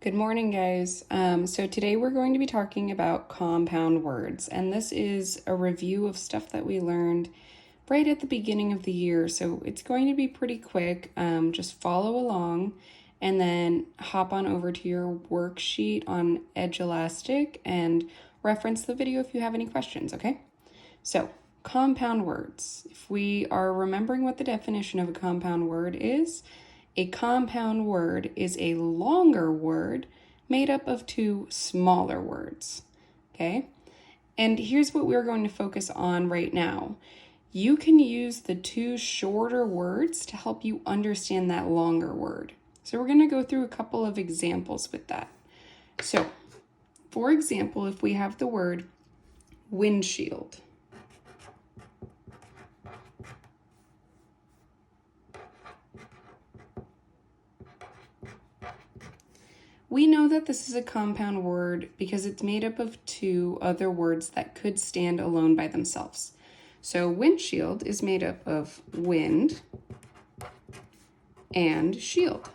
Good morning, guys. So today we're going to be talking about compound words, and this is a review of stuff that we learned right at the beginning of the year. So it's going to be pretty quick. Just follow along and then hop on over to your worksheet on Edulastic and reference the video if you have any questions, okay? So compound words. If we are remembering what the definition of a compound word is, a compound word is a longer word made up of two smaller words, okay? And here's what we're going to focus on right now. You can use the two shorter words to help you understand that longer word. So we're going to go through a couple of examples with that. So, for example, if we have the word windshield, we know that this is a compound word because it's made up of two other words that could stand alone by themselves. So windshield is made up of wind and shield.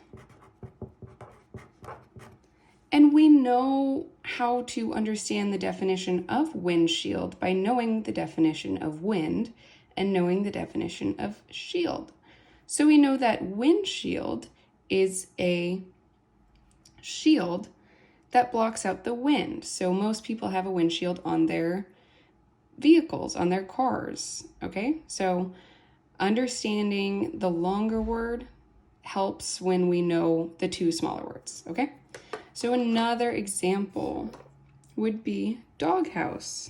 And we know how to understand the definition of windshield by knowing the definition of wind and knowing the definition of shield. So we know that windshield is a shield that blocks out the wind. So most people have a windshield on their vehicles, on their cars, okay? So understanding the longer word helps when we know the two smaller words, okay? So another example would be doghouse.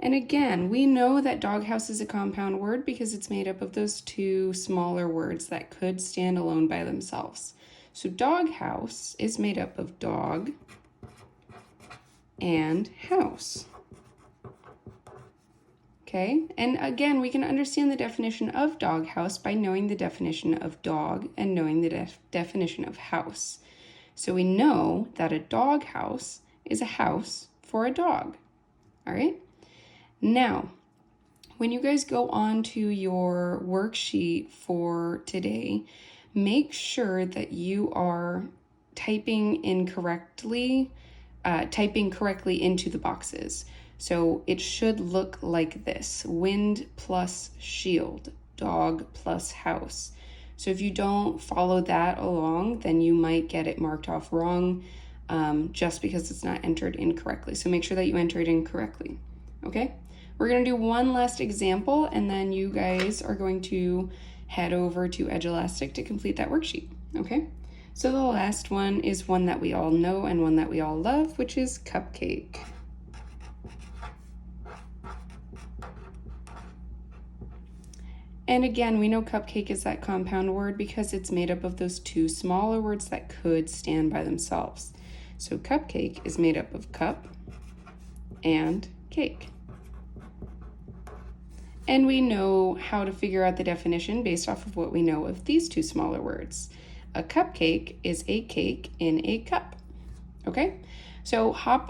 And again, we know that doghouse is a compound word because it's made up of those two smaller words that could stand alone by themselves. So doghouse is made up of dog and house. Okay, and again, we can understand the definition of doghouse by knowing the definition of dog and knowing the definition of house. So we know that a doghouse is a house for a dog, all right? Now, when you guys go on to your worksheet for today, make sure that you are typing correctly into the boxes. So it should look like this: wind plus shield, dog plus house. So if you don't follow that along, then you might get it marked off wrong just because it's not entered incorrectly. So make sure that you enter it incorrectly, okay? We're going to do one last example, and then you guys are going to head over to Edulastic to complete that worksheet, okay? So the last one is one that we all know and one that we all love, which is cupcake. And again, we know cupcake is that compound word because it's made up of those two smaller words that could stand by themselves. So cupcake is made up of cup and cake. And we know how to figure out the definition based off of what we know of these two smaller words. A cupcake is a cake in a cup, okay? So hop